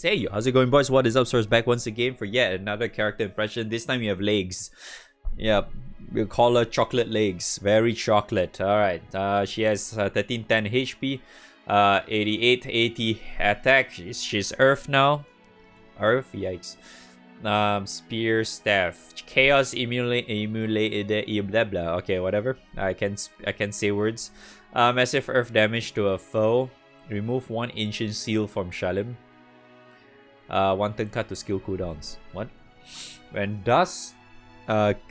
Hey, how's it going, boys? What is up? Source back once again for yet another character impression. This time we have legs. Yep, we'll call her Chocolate Legs. Very chocolate. Alright, she has 1310 HP, 8880 attack. She's Earth now. Earth? Yikes. Spear, Staff. Chaos emulated, blah blah. Okay, whatever. I can say words. Massive Earth damage to a foe. Remove one Ancient Seal from Shalem. One turn cut to skill cooldowns. What? When dust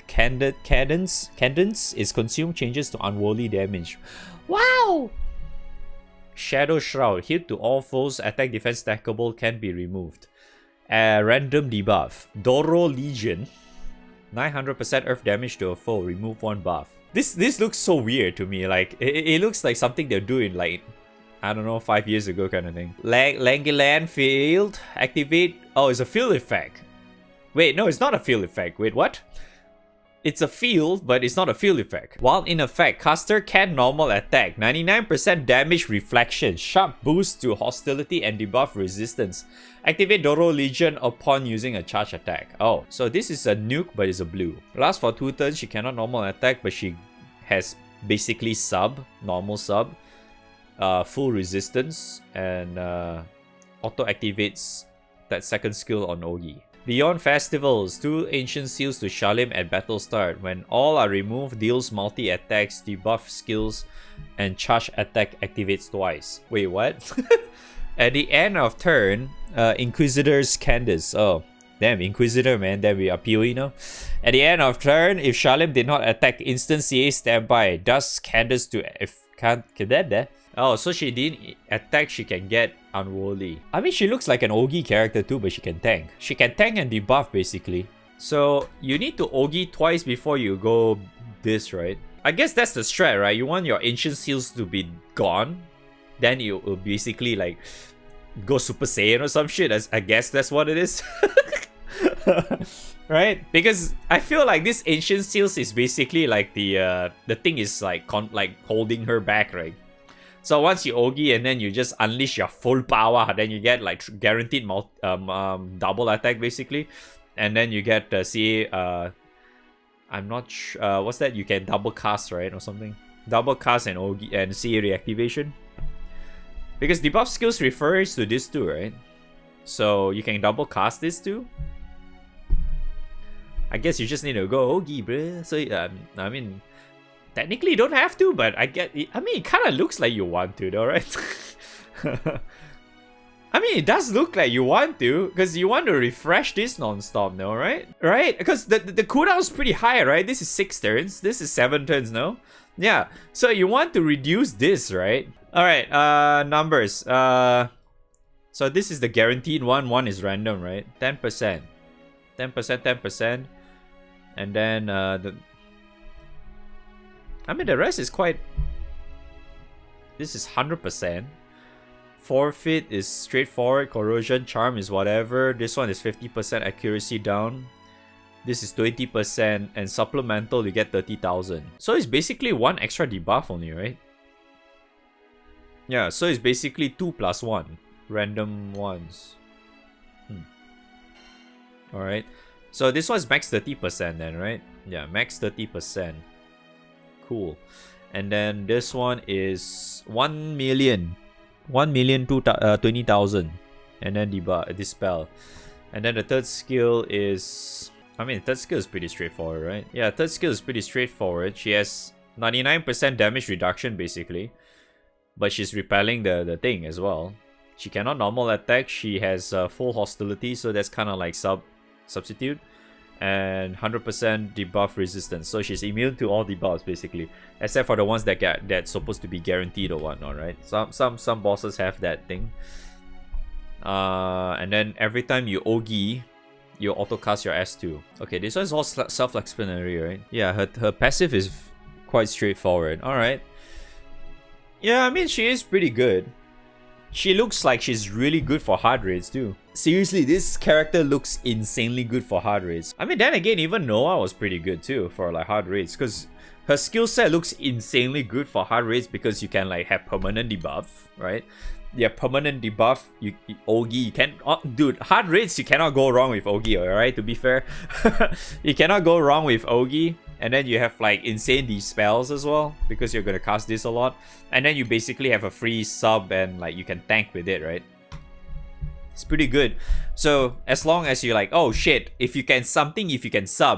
cadence is consumed, changes to unworldly damage. Wow! Shadow Shroud. Hit to all foes. Attack defense stackable can be removed. Random debuff. Doro Legion. 900% earth damage to a foe. Remove one buff. This looks so weird to me. Like it looks like something they're doing like, I don't know, 5 years ago kind of thing. Langeland Field. Activate. Oh, it's a field effect. Wait, no, it's not a field effect. Wait, what? It's a field, but it's not a field effect. While in effect, caster can normal attack. 99% damage reflection. Sharp boost to hostility and debuff resistance. Activate Doro Legion upon using a charge attack. Oh, so this is a nuke, but it's a blue. Lasts for 2 turns. She cannot normal attack, but she has basically normal sub. Full resistance, and auto activates that second skill on Ogi. Beyond festivals, 2 ancient seals to Shalem at battle start. When all are removed, deals multi attacks, debuff skills, and charge attack activates twice. Wait, what? At the end of turn, Inquisitor's Candace. Oh, damn, Inquisitor, man. Then we are PoE now. At the end of turn, if Shalem did not attack, instant CA standby. Does Candace to Oh, so she didn't attack, she can get unworldly. I mean, she looks like an Ogi character too, but she can tank. She can tank and debuff, basically. So, you need to Ogi twice before you go this, right? I guess that's the strat, right? You want your Ancient Seals to be gone. Then you will basically, like, go Super Saiyan or some shit. I guess that's what it is. Right? Because I feel like this Ancient Seals is basically like the thing is like holding her back, right? So once you Ogi and then you just unleash your full power, then you get like guaranteed double attack basically, and then you get CA. I'm not sure. What's that? You can double cast, right, or something? Double cast and Ogi and CA reactivation. Because debuff skills refers to this too, right? So you can double cast this too. I guess you just need to go Ogi, bruh. So I mean, technically you don't have to, but I mean, it kind of looks like you want to though, right? I mean, it does look like you want to, because you want to refresh this non-stop now, right? Right? Because the cooldown is pretty high, right? This is 6 turns. This is 7 turns now. Yeah. So you want to reduce this, right? Alright, numbers. So this is the guaranteed one. One is random, right? 10%. 10%, 10%. And then I mean, the rest is quite... This is 100%. Forfeit is straightforward. Corrosion, Charm is whatever. This one is 50% accuracy down. This is 20%. And supplemental, you get 30,000. So it's basically 1 extra debuff only, right? Yeah, so it's basically 2 plus 1. Random ones. Alright. So this one's max 30% then, right? Yeah, max 30%. Cool. And then this one is 1 million. 1,020,000. And then dispel. And then the third skill is... I mean, third skill is pretty straightforward, right? Yeah, third skill is pretty straightforward. She has 99% damage reduction, basically. But she's repelling the thing as well. She cannot normal attack. She has full hostility, so that's kind of like substitute. And 100% debuff resistance, so she's immune to all debuffs basically, except for the ones that's supposed to be guaranteed or whatnot, right? Some bosses have that thing. And then every time you Ogi, you auto cast your S2. Okay, this one's all self-explanatory, right? Yeah, her passive is quite straightforward. All right. Yeah, I mean, she is pretty good. She looks like she's really good for hard raids too. Seriously, this character looks insanely good for hard raids. I mean, then again, even Noah was pretty good too for like hard raids, because her skill set looks insanely good for hard raids because you can like have permanent debuff, right? permanent debuff. Ogi, you can dude, hard rates, you cannot go wrong with Ogi, alright, to be fair. You cannot go wrong with Ogi. And then you have like insane dispels as well, because you're gonna cast this a lot. And then you basically have a free sub and like you can tank with it, right? It's pretty good. So as long as you're like, oh shit, if you can sub.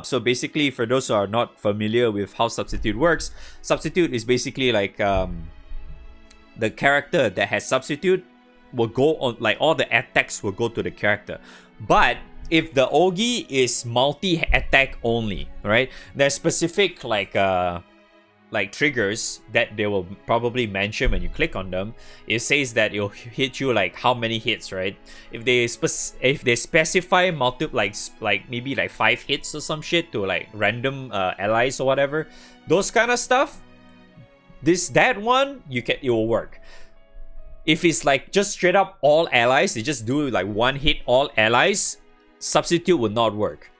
So basically, for those who are not familiar with how Substitute works, Substitute is basically like the character that has Substitute will go on, like all the attacks will go to the character. But if the Ogi is multi-attack only, right? There's specific like triggers that they will probably mention when you click on them. It says that it'll hit you like how many hits, right? If they specify like maybe like 5 hits or some shit to like random allies or whatever, those kind of stuff, that one it will work. If it's like just straight up all allies, they just do like one hit all allies, Substitute would not work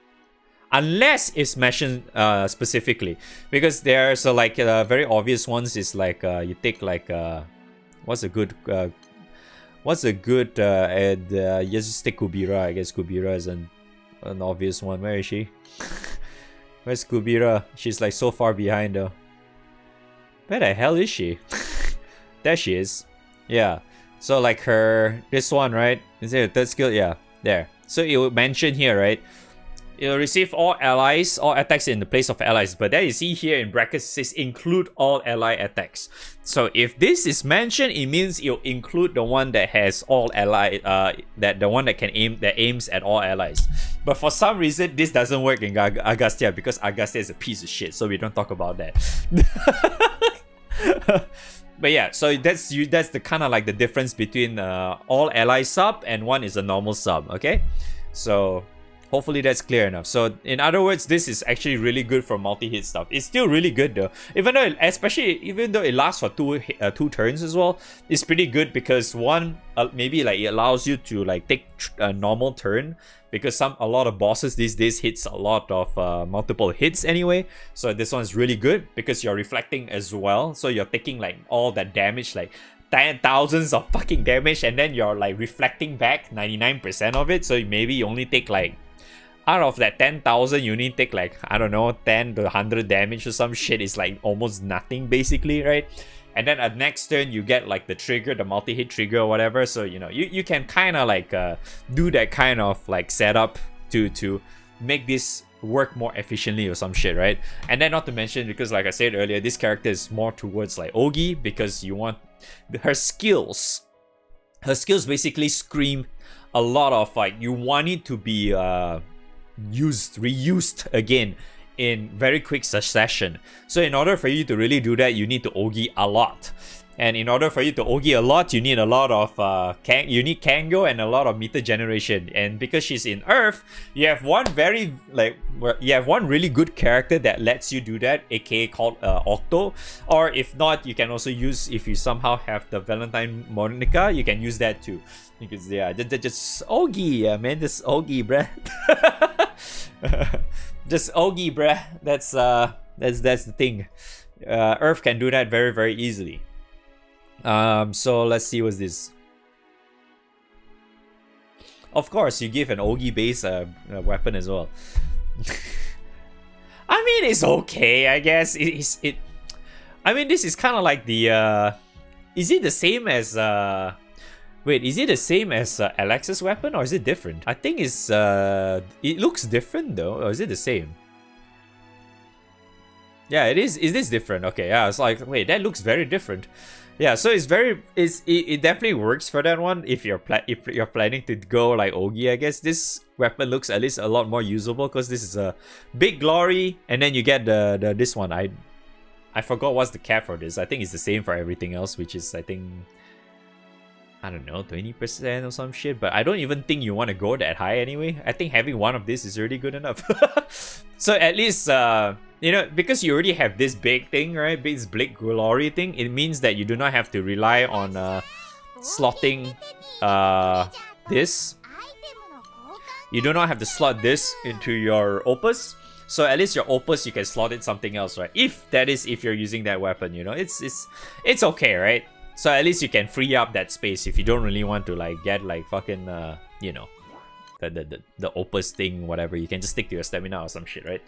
unless it's mentioned specifically, because there's very obvious ones is like you take like what's a good and you just take Kubira. I guess Kubira is an obvious one. Where is she? Where's Kubira? She's like so far behind though. Where the hell is she? There she is. Yeah, so like this one, right? Is it a third skill? Yeah, there. So it will mention here, right? It will receive all allies, all attacks in the place of allies. But then you see here in brackets, it says include all ally attacks. So if this is mentioned, it means it'll include the one that has all ally, the one that aims at all allies. But for some reason, this doesn't work in Agastya, because Agastya is a piece of shit. So we don't talk about that. But yeah, so that's the kind of like the difference between all ally sub and one is a normal sub, okay? So hopefully that's clear enough. So in other words, this is actually really good for multi-hit stuff. It's still really good though. Even though it lasts for two turns as well, it's pretty good because one, maybe like it allows you to like take a normal turn, because a lot of bosses these days hits a lot of multiple hits anyway. So this one's really good because you're reflecting as well. So you're taking like all that damage, like thousands of fucking damage, and then you're like reflecting back 99% of it. So maybe you only take like, out of that 10,000, you need to take like, I don't know, 10 to 100 damage or some shit. Is like almost nothing basically, right? And then at next turn, you get like the trigger, the multi-hit trigger or whatever. So, you know, you can kind of like do that kind of like setup to make this work more efficiently or some shit, right? And then not to mention, because like I said earlier, this character is more towards like Ogi, because you want her skills basically scream a lot of like, you want it to be reused again in very quick succession. So in order for you to really do that, you need to Ogi a lot. And in order for you to Ogi a lot, you need a lot of Kango and a lot of meter generation. And because she's in Earth, you have one really good character that lets you do that, aka called Octo. Or if not, you can also use, if you somehow have the Valentine Monica, you can use that too. Because yeah, just Ogi, man, just Ogi, bruh. Just Ogi, bruh. That's the thing. Earth can do that very, very easily. So let's see what's this. Of course, you give an Ogi base weapon as well. I mean, it's okay, I guess. I mean, this is kind of like the. Is it the same as Wait, is it the same as Alex's weapon, or is it different? I think it's it looks different though, or is it the same? Yeah, it is. Is this different? Okay, yeah, it's like, wait, that looks very different. Yeah, so it definitely works for that one if you're planning to go like Ogi. I guess this weapon looks at least a lot more usable, because this is a big glory, and then you get the this one. I forgot what's the cap for this. I think it's the same for everything else, which is, I think, I don't know, 20% or some shit. But I don't even think you want to go that high anyway. I think having one of this is already good enough. So at least you know, because you already have this big thing, right? This big glory thing, it means that you do not have to rely on slotting this. You do not have to slot this into your opus. So at least your opus, you can slot in something else, right? If you're using that weapon, you know, it's okay, right? So at least you can free up that space if you don't really want to like get like fucking you know, the opus thing, whatever. You can just stick to your stamina or some shit, right?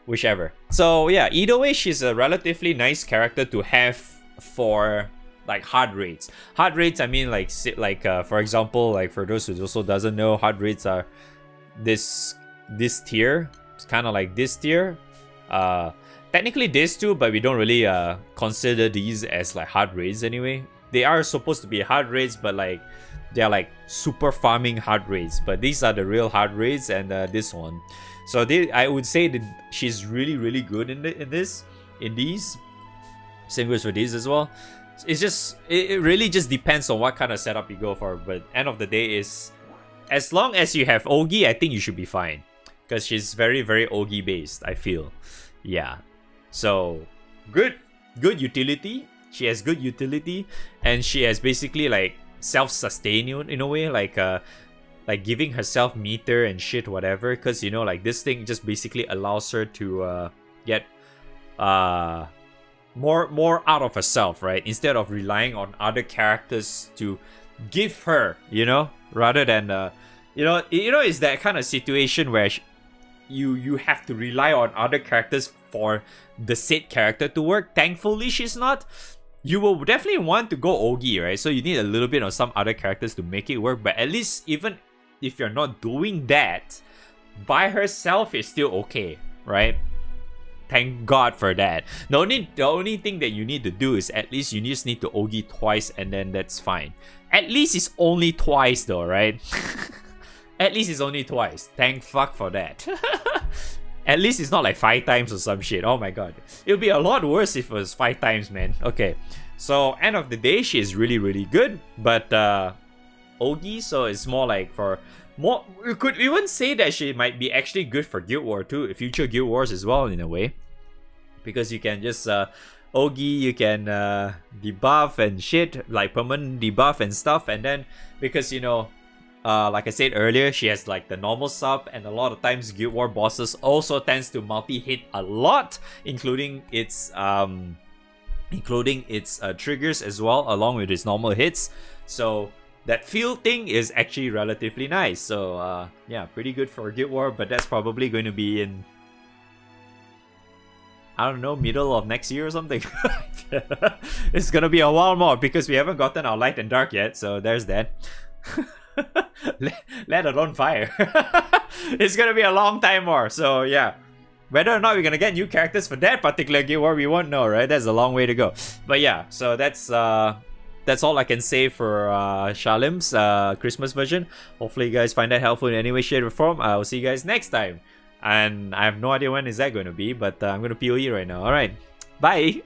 Whichever. So yeah, either way, she's a relatively nice character to have for like hard raids. Hard raids, I mean, like for example, like for those who also doesn't know, hard raids are this tier. It's kind of like this tier. Technically this too, but we don't really consider these as like hard raids anyway. They are supposed to be hard raids, but like they're like super farming hard raids. But these are the real hard raids, and this one. So I would say that she's really good in these. Same goes for these as well. It's just it really just depends on what kind of setup you go for. But end of the day is, as long as you have Ogi, I think you should be fine, because she's very Ogi based, I feel. Yeah. So good utility. She has good utility, and she has basically like self-sustaining in a way, like giving herself meter and shit, whatever, because you know, like this thing just basically allows her to get more out of herself, right? Instead of relying on other characters to give her, you know, rather than it's that kind of situation where you have to rely on other characters for the said character to work. Thankfully, she's not. You will definitely want to go Ogi, right? So you need a little bit of some other characters to make it work. But at least even if you're not doing that, by herself is still okay, right? Thank God for that. The only thing that you need to do is at least you just need to Ogi twice, and then that's fine. At least it's only twice though, right? At least it's only twice. Thank fuck for that. At least it's not like 5 times or some shit. Oh my god. It would be a lot worse if it was 5 times, man. Okay. So, end of the day, she is really good. But, Ogi, so it's more like for more. We could even say that she might be actually good for Guild War too. Future Guild Wars as well, in a way. Because you can just, Ogi, you can debuff and shit. Like permanent debuff and stuff. And then, because, you know, like I said earlier, she has like the normal sub, and a lot of times Guild War bosses also tends to multi-hit a lot, including its triggers as well, along with its normal hits. So that field thing is actually relatively nice. So yeah, pretty good for Guild War, but that's probably going to be in, I don't know, middle of next year or something. It's gonna be a while more because we haven't gotten our light and dark yet, so there's that. Let alone fire. It's gonna be a long time more. So yeah, whether or not we're gonna get new characters for that particular Guild War, we won't know, right? That's a long way to go. But yeah, so that's all I can say for Shalem's Christmas version. Hopefully you guys find that helpful in any way, shape, or form. I'll see you guys next time, and I have no idea when is that going to be, but I'm gonna POE right now. All right, bye.